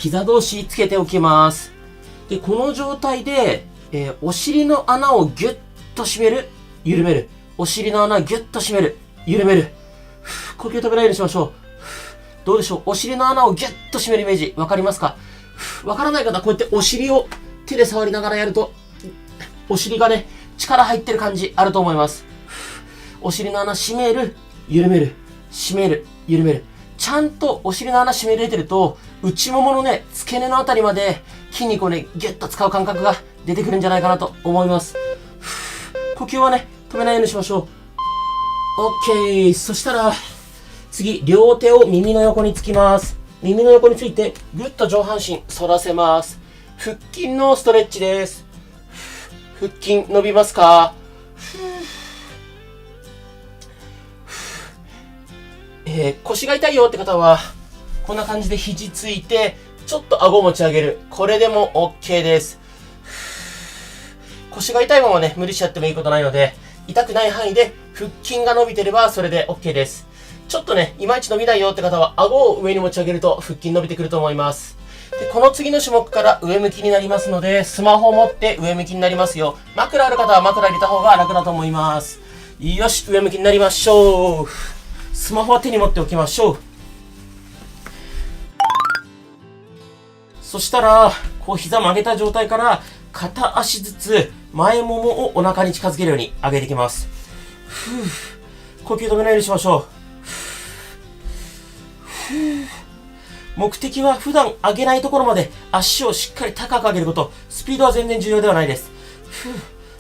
膝同士つけておきます。で、この状態で、お尻の穴をギュッと締める、緩める。お尻の穴ギュッと締める、緩める。呼吸止めないようにしましょう。どうでしょう、お尻の穴をギュッと締めるイメージ、わかりますか？わからない方はこうやってお尻を手で触りながらやると、お尻がね、力入ってる感じあると思います。お尻の穴締める、緩める、締める、緩める。ちゃんとお尻の穴締めれてると、内もものね、付け根のあたりまで筋肉をね、ギュッと使う感覚が出てくるんじゃないかなと思います。呼吸はね、止めないようにしましょう。OK。そしたら、次、両手を耳の横につきます。耳の横について、ぐっと上半身反らせます。腹筋のストレッチです。腹筋伸びますか？腰が痛いよって方は、こんな感じで肘ついて、ちょっと顎を持ち上げる。これでも OK です。腰が痛いままね、無理しちゃってもいいことないので、痛くない範囲で腹筋が伸びてればそれで OK です。ちょっとね、いまいち伸びないよって方は、顎を上に持ち上げると腹筋伸びてくると思います。で、この次の種目から上向きになりますので、スマホを持って上向きになりますよ。枕ある方は枕入れた方が楽だと思います。よし、上向きになりましょう。スマホは手に持っておきましょう。そしたら、こう膝曲げた状態から片足ずつ前ももをお腹に近づけるように上げていきます。呼吸止めないようにしましょう。目的は普段上げないところまで足をしっかり高く上げること。スピードは全然重要ではないです。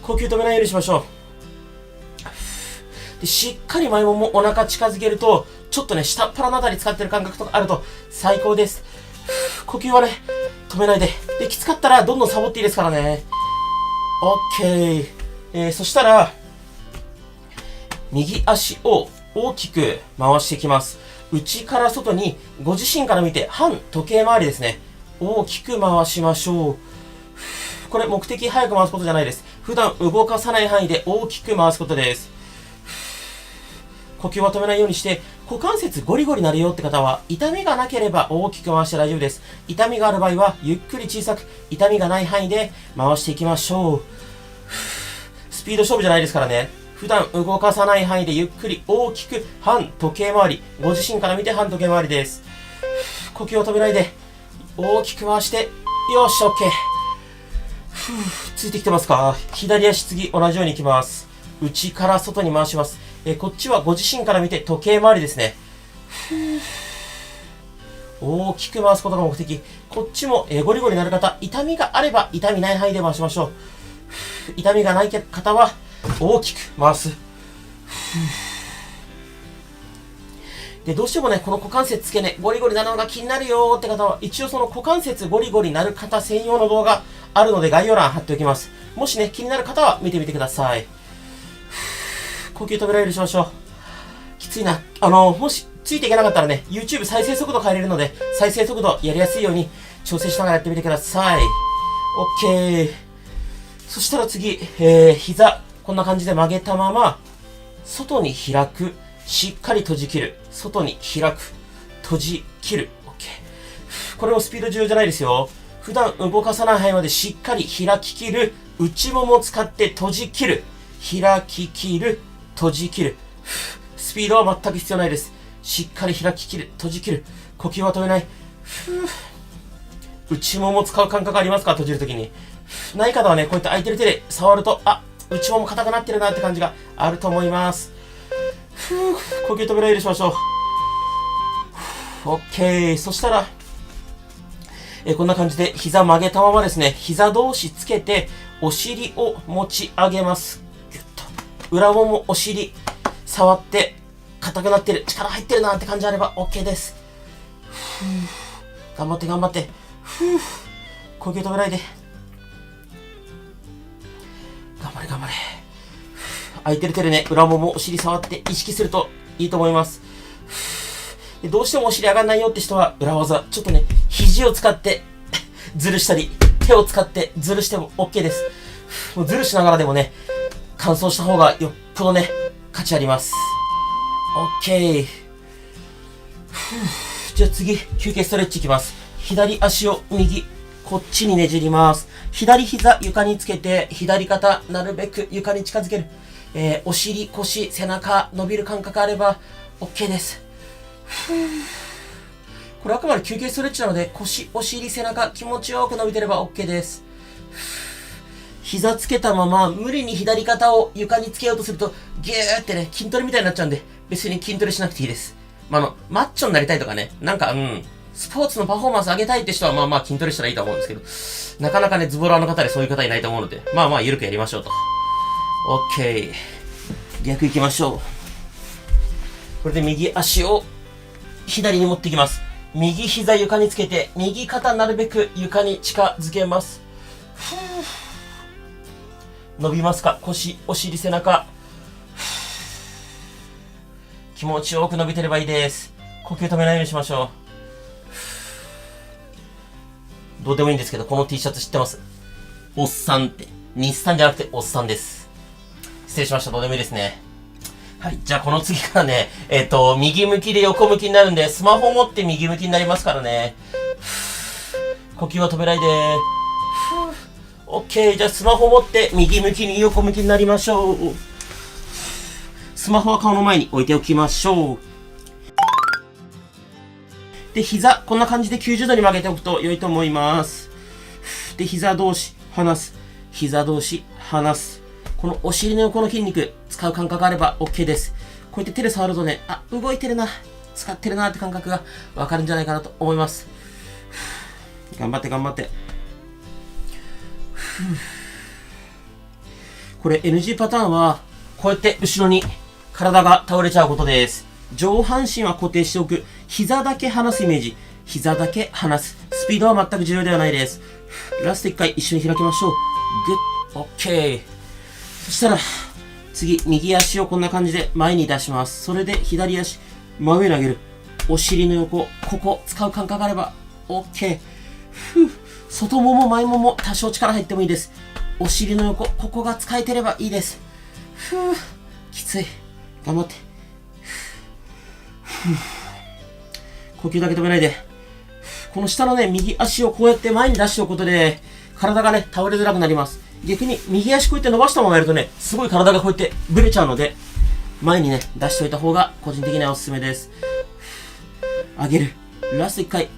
呼吸止めないようにしましょう。で、しっかり前ももお腹近づけると、ちょっとね、下っ腹のあたり使ってる感覚とかあると最高です。呼吸はね、止めないで。で、きつかったらどんどんサボっていいですからね。OK。そしたら、右足を大きく回していきます。内から外に、ご自身から見て反時計回りですね。大きく回しましょう。これ目的早く回すことじゃないです。普段動かさない範囲で大きく回すことです。呼吸は止めないようにして、股関節ゴリゴリなるよって方は、痛みがなければ大きく回して大丈夫です。痛みがある場合は、ゆっくり小さく、痛みがない範囲で回していきましょう。スピード勝負じゃないですからね。普段動かさない範囲でゆっくり大きく反時計回り。ご自身から見て反時計回りです。呼吸を止めないで、大きく回して、よし、OK。ついてきてますか？左足次同じようにいきます。内から外に回します。こっちはご自身から見て時計回りですね。大きく回すことが目的。こっちもゴリゴリなる方、痛みがあれば痛みない範囲で回しましょう。痛みがない方は大きく回す。で、どうしてもね、この股関節付け根、ゴリゴリなるのが気になるよーって方は、一応その股関節ゴリゴリなる方専用の動画あるので概要欄貼っておきます。もしね、気になる方は見てみてください。呼吸止められるようにしましょう。きついな。もしついていけなかったらね、YouTube 再生速度変えれるので、再生速度やりやすいように調整しながらやってみてください。OK。そしたら次、膝、こんな感じで曲げたまま、外に開く、しっかり閉じ切る。外に開く、閉じ切る。OK。これもスピード重要じゃないですよ。普段動かさない範囲までしっかり開き切る。内ももを使って閉じ切る。開き切る。閉じ切る。スピードは全く必要ないです。しっかり開き切る。閉じ切る。呼吸は止めない。内もも使う感覚ありますか？閉じるときに。ない方はね、こうやって空いてる手で触ると、あ、内もも硬くなってるなって感じがあると思います。呼吸止めないようにしましょう。OK。そしたら、こんな感じで膝曲げたままですね、膝同士つけて、お尻を持ち上げます。ギュッと。裏もも、お尻、触って、硬くなってる、力入ってるなって感じあれば OK です。頑張って頑張って。呼吸止めないで。頑張れ頑張れ。空いてる手でね、裏もも、お尻触って意識するといいと思います。で、どうしてもお尻上がんないよって人は、裏技、ちょっとね、肘を使ってずるしたり、手を使ってずるしても OK です。もうずるしながらでもね、乾燥した方がよっぽどね、価値あります。OK。じゃあ次、休憩ストレッチいきます。左足を右、こっちにねじります。左膝床につけて、左肩なるべく床に近づける。お尻、腰、背中伸びる感覚あれば OK です。これあくまで休憩ストレッチなので、腰、お尻、背中気持ちよく伸びてれば OK です。膝つけたまま無理に左肩を床につけようとするとギューってね、筋トレみたいになっちゃうんで、別に筋トレしなくていいです。マッチョになりたいとかね、スポーツのパフォーマンス上げたいって人は筋トレしたらいいと思うんですけど、なかなかね、ズボラの方でそういう方いないと思うので、ゆるくやりましょうと。OK。逆行きましょう。これで右足を左に持っていきます。右膝床につけて、右肩なるべく床に近づけます。伸びますか？腰、お尻、背中。気持ちよく伸びてればいいです。呼吸止めないようにしましょう。どうでもいいんですけど、この T シャツ知ってます？おっさんって。日産じゃなくておっさんです。失礼しました。どうでもいいですね。はい。じゃあこの次からね、右向きで横向きになるんで、スマホ持って右向きになりますからね。呼吸は止めないで。OK。じゃあスマホ持って右向きに横向きになりましょう。スマホは顔の前に置いておきましょう。で、膝、こんな感じで90度に曲げておくと良いと思います。で、膝同士、離す。膝同士、離す。このお尻の横の筋肉、使う感覚があれば OK です。こうやって手で触るとね、動いてるな、使ってるなって感覚がわかるんじゃないかなと思います。頑張って頑張って。これ NG パターンは、こうやって後ろに体が倒れちゃうことです。上半身は固定しておく。膝だけ離すイメージ。膝だけ離す。スピードは全く重要ではないです。ラスト1回一緒に開きましょう。グッ、OK。そしたら、次、右足をこんな感じで前に出します。それで左足、真上に上げる。お尻の横、ここ使う感覚があれば OK。外もも前もも多少力入ってもいいです。お尻の横、ここが使えてればいいです。きつい。頑張って。呼吸だけ止めないで。この下のね、右足をこうやって前に出しておくことで、体がね、倒れづらくなります。逆に右足こうやって伸ばしたままやるとね、すごい体がこうやってブレちゃうので、前にね、出しておいた方が個人的にはおすすめです。上げる。ラスト1回。OK。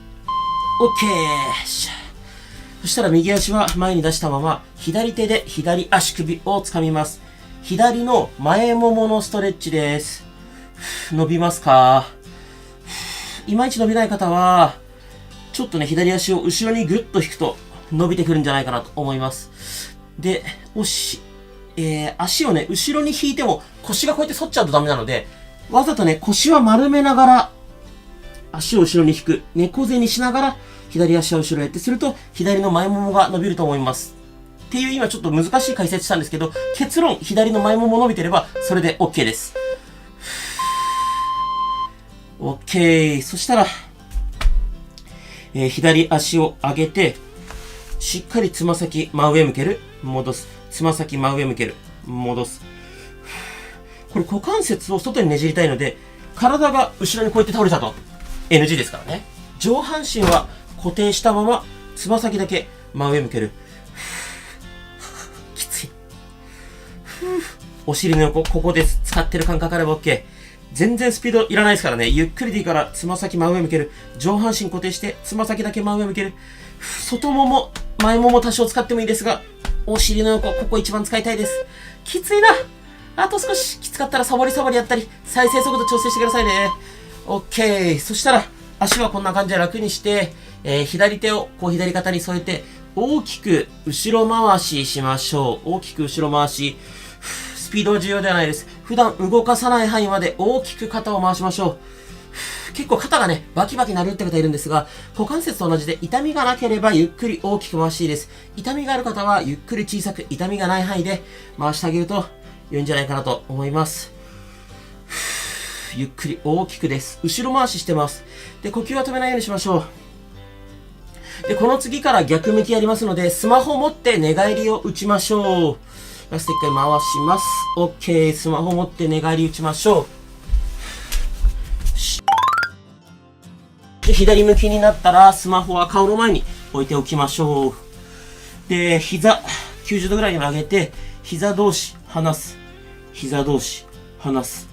そしたら右足は前に出したまま、左手で左足首を掴みます。左の前もものストレッチです。伸びますか？いまいち伸びない方は、ちょっとね、左足を後ろにグッと引くと伸びてくるんじゃないかなと思います。で、足をね、後ろに引いても腰がこうやって反っちゃうとダメなので、わざとね、腰は丸めながら、足を後ろに引く。猫背にしながら、左足を後ろへってすると、左の前ももが伸びると思います。っていう今ちょっと難しい解説したんですけど、結論、左の前もも伸びてれば、それで OK です。OK。そしたら、左足を上げて、しっかりつま先真上向ける。戻す。つま先真上向ける。戻す。これ股関節を外にねじりたいので、体が後ろにこうやって倒れたと NG ですからね。上半身は固定したまま、つま先だけ真上向ける。きつい。お尻の横、ここです。使ってる感覚あれば OK。全然スピードいらないですからね。ゆっくりでいいから、つま先真上向ける。上半身固定して、つま先だけ真上向ける。外もも、前もも多少使ってもいいですが、お尻の横、ここ一番使いたいです。きついな。あと少し。きつかったらサボりサボりやったり、再生速度調整してくださいね。OK。そしたら、足はこんな感じで楽にして、左手をこう左肩に添えて、大きく後ろ回ししましょう。大きく後ろ回し。スピードは重要ではないです。普段動かさない範囲まで大きく肩を回しましょう。結構肩がね、バキバキ鳴るって方いるんですが、股関節と同じで痛みがなければゆっくり大きく回していいです。痛みがある方はゆっくり小さく痛みがない範囲で回してあげると良いんじゃないかなと思います。ゆっくり大きくです。後ろ回ししてます。で、呼吸は止めないようにしましょう。で、この次から逆向きやりますので、スマホ持って寝返りを打ちましょう。ラスト1回回します。OK。スマホ持って寝返り打ちましょう。で、左向きになったら、スマホは顔の前に置いておきましょう。で、膝、90度ぐらいに上げて、膝同士離す。膝同士離す。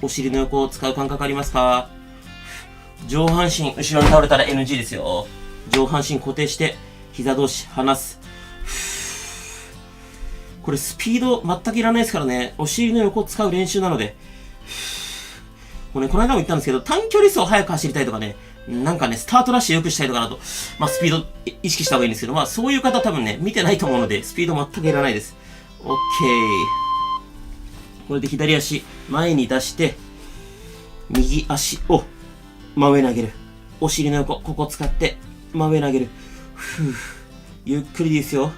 お尻の横を使う感覚ありますか？上半身後ろに倒れたら NG ですよ。上半身固定して、膝同士離す。これスピード全くいらないですからね。お尻の横を使う練習なので。これ、この間も言ったんですけど、短距離走を速く走りたいとかね、なんかね、スタートラッシュ良くしたいとかなと、まあ、スピード意識した方がいいんですけど、まあ、そういう方多分ね、見てないと思うので、スピード全くいらないです。オッケー。これで左足、前に出して、右足を真上に上げる。お尻の横、ここ使って、真上に上げる。ゆっくりでいいですよ。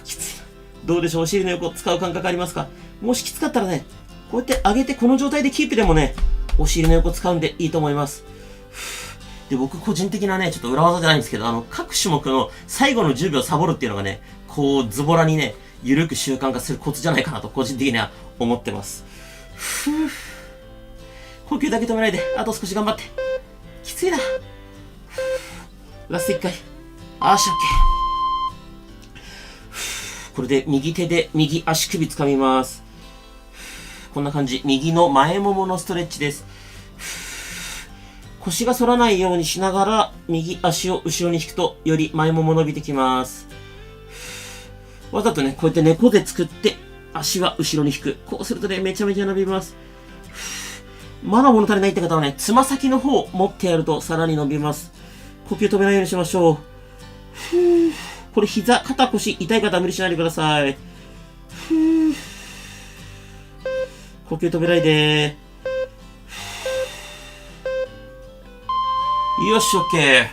きついな。どうでしょう、お尻の横使う感覚ありますか？もしきつかったらね、こうやって上げてこの状態でキープでもね、お尻の横使うんでいいと思います。で、僕個人的なね、ちょっと裏技じゃないんですけど、各種目の最後の10秒サボるっていうのがね、こう、ズボラにね、ゆるく習慣化するコツじゃないかなと、個人的には思ってます。呼吸だけ止めないで、あと少し頑張って。きついな。ラスト1回。あーし、オッケー。これで右手で右足首掴みます。こんな感じ。右の前もものストレッチです。腰が反らないようにしながら、右足を後ろに引くと、より前もも伸びてきます。わざとね、こうやって猫背作って、足は後ろに引く。こうするとね、めちゃめちゃ伸びます。まだ物足りないって方はね、つま先の方を持ってやるとさらに伸びます。呼吸止めないようにしましょう。これ膝、肩、腰、痛い方は無理しないでください。呼吸止めないで。よし、オッケー。